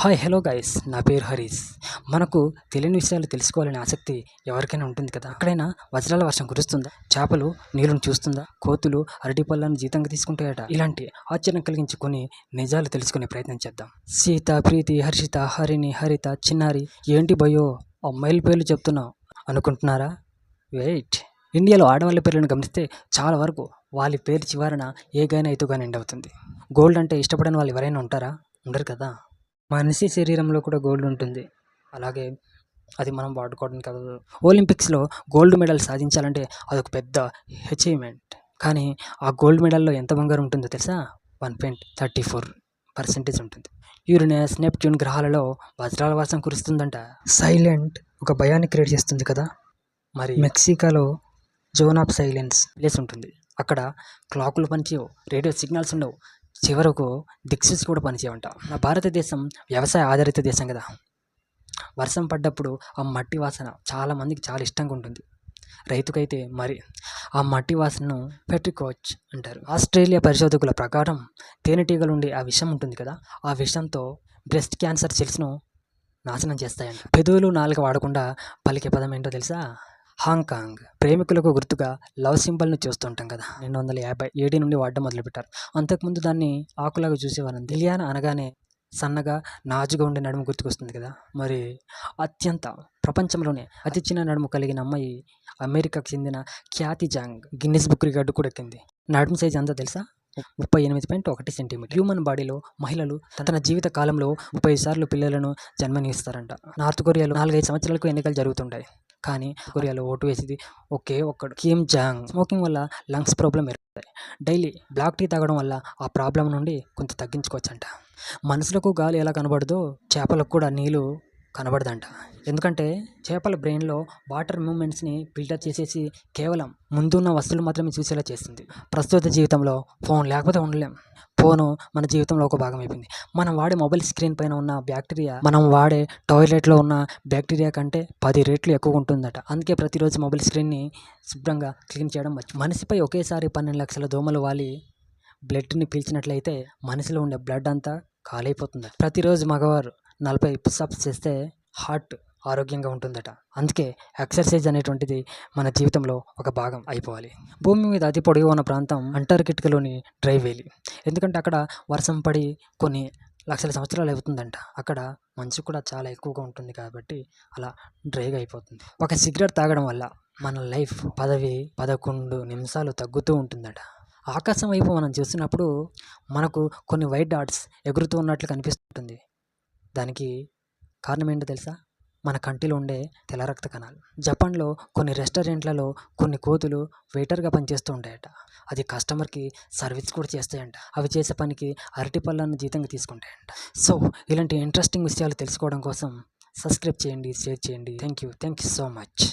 Hi hello guys, నా పేరు హరీష్. మనకు తెలియని విషయాలు తెలుసుకోవాలనే ఆసక్తి ఎవరికైనా ఉంటుంది కదా. ఎక్కడైనా వజ్రాల వర్షం కురుస్తుందా, చేపలు నీళ్ళను చూస్తుందా, కోతులు అరటి పళ్ళను జీతంగా తీసుకుంటాయట. ఇలాంటి ఆశ్చర్యం కలిగించే కొన్ని నిజాలు తెలుసుకునే ప్రయత్నం చేద్దాం. సీత, ప్రీతి, హర్షిత, హరిణి, హరిత, చిన్నారి, ఏంటి భయో అమ్మాయిల పేర్లు చెప్తున్నావు అనుకుంటున్నారా? వెయిట్. ఇండియాలో ఆడవాళ్ళ పేర్లను గమనిస్తే చాలా వరకు వాళ్ళ పేరు చివరన ఏగైనా ఎతుగానే ఎండ్ అవుతుంది. గోల్డ్ అంటే ఇష్టపడని వాళ్ళు ఎవరైనా ఉంటారా? ఉండరు కదా. మనిషి శరీరంలో కూడా గోల్డ్ ఉంటుంది. అలాగే అది మనం వాడుకోవడానికి కాదు. ఒలింపిక్స్లో గోల్డ్ మెడల్ సాధించాలంటే అదొక పెద్ద అచీవ్మెంట్. కానీ ఆ గోల్డ్ మెడల్లో ఎంత బంగారం ఉంటుందో తెలుసా? 1.34% ఉంటుంది. యూరేనస్, నెప్ట్యూన్ గ్రహాలలో వజ్రాల వర్షం కురుస్తుందంట. సైలెంట్ ఒక భయాన్ని క్రియేట్ చేస్తుంది కదా. మరి మెక్సికోలో జోన్ ఆఫ్ సైలెన్స్ ప్లేస్ ఉంటుంది. అక్కడ క్లాకులు పనిచేయవు, రేడియో సిగ్నల్స్ ఉండవు, చివరకు దిక్సూచి కూడా పనిచేయవంట. నా భారతదేశం వ్యవసాయ ఆధారిత దేశం కదా. వర్షం పడ్డప్పుడు ఆ మట్టి వాసన చాలా మందికి చాలా ఇష్టంగా ఉంటుంది. రైతుకైతే మరి ఆ మట్టి వాసనను పెట్రికోచ్ అంటారు. ఆస్ట్రేలియా పరిశోధకుల ప్రకారం తేనెటీగలు ఉండే ఆ విషం ఉంటుంది కదా, ఆ విషంతో బ్రెస్ట్ క్యాన్సర్ సెల్స్ను నాశనం చేస్తాయంట. పెదవులు నాలుక వాడకుండా పలికే పదం ఏంటో తెలుసా? హాంకాంగ్. ప్రేమికులకు గుర్తుగా లవ్ సింబల్ను చూస్తుంటాం కదా. 1950 నుండి వాడడం మొదలుపెట్టారు. అంతకుముందు దాన్ని ఆకులాగా చూసేవారు. లిలియానా అనగానే సన్నగా నాజుగా ఉండే నడుము గుర్తుకొస్తుంది కదా. మరి ప్రపంచంలోనే అతి చిన్న నడుము కలిగిన అమ్మాయి అమెరికాకు చెందిన ఖ్యాతి జాంగ్ గిన్నిస్ బుక్ రికార్డు కూడా ఎక్కింది. నడుము సైజ్ అంతా తెలుసా? 38.1 సెంటీమీటర్. హ్యూమన్ బాడీలో మహిళలు తన జీవిత కాలంలో 30 సార్లు పిల్లలను జన్మనిస్తారంట. నార్త్ కొరియాలో 4-5 సంవత్సరాలకు ఎన్నికలు జరుగుతుంటాయి. కానీ కొరియాలో ఓటు వేసేది ఒకే ఒక్కడు, కిమ్ జాంగ్. స్మోకింగ్ వల్ల లంగ్స్ ప్రాబ్లం ఏర్పడతాయి. డైలీ బ్లాక్ టీ తాగడం వల్ల ఆ ప్రాబ్లం నుండి కొంత తగ్గించుకోవచ్చంట. మనుషులకు గాలి ఎలా కనబడదో చేపలకు కూడా నీళ్ళు కనబడదంట. ఎందుకంటే చేపల బ్రెయిన్లో వాటర్ మూమెంట్స్ని ఫిల్టర్ చేసేసి కేవలం ముందున్న వస్తువులు మాత్రమే చూసేలా చేస్తుంది. ప్రస్తుత జీవితంలో ఫోన్ లేకపోతే ఉండలేం. ఫోను మన జీవితంలో ఒక భాగం అయిపోయింది. మనం వాడే మొబైల్ స్క్రీన్ పైన ఉన్న బ్యాక్టీరియా మనం వాడే టాయిలెట్లో ఉన్న బ్యాక్టీరియా కంటే 10 రెట్లు ఎక్కువ ఉంటుందట. అందుకే ప్రతిరోజు మొబైల్ స్క్రీన్ని శుభ్రంగా క్లీన్ చేయడం మనిషిపై ఒకేసారి 12 లక్షల దోమలు వాలి బ్లడ్ని పీల్చినట్లయితే మనిషిలో ఉండే బ్లడ్ అంతా కాలైపోతుందట. ప్రతిరోజు మగవారు 40 పుషప్స్ చేస్తే హార్ట్ ఆరోగ్యంగా ఉంటుందట. అందుకే ఎక్సర్సైజ్ అనేటువంటిది మన జీవితంలో ఒక భాగం అయిపోవాలి. భూమి మీద అతి పొడవు ఉన్న ప్రాంతం అంటార్కిటికాలోని డ్రై వేలీ. ఎందుకంటే అక్కడ వర్షం పడి కొన్ని లక్షల సంవత్సరాలు అవుతుందంట. అక్కడ మంచు కూడా చాలా ఎక్కువగా ఉంటుంది కాబట్టి అలా డ్రైగా అయిపోతుంది. ఒక సిగరెట్ తాగడం వల్ల మన లైఫ్ 10-11 నిమిషాలు తగ్గుతూ ఉంటుందట. ఆకాశం వైపు మనం చూస్తున్నప్పుడు మనకు కొన్ని వైట్ డాట్స్ ఎగురుతూ ఉన్నట్లు కనిపిస్తుంటుంది. దానికి కారణం ఏంటో తెలుసా? మన కంటిలో ఉండే తెల్ల రక్త కణాలు. జపాన్లో కొన్ని రెస్టారెంట్లలో కొన్ని కోతులు వెయిటర్గా పనిచేస్తూ ఉంటాయట. అది కస్టమర్కి సర్వీస్ కూడా చేస్తాయంట. అవి చేసే పనికి అరటి పళ్ళను జీతంగా తీసుకుంటాయంట. సో ఇలాంటి ఇంట్రెస్టింగ్ విషయాలు తెలుసుకోవడం కోసం సబ్స్క్రైబ్ చేయండి, షేర్ చేయండి. Thank you so much.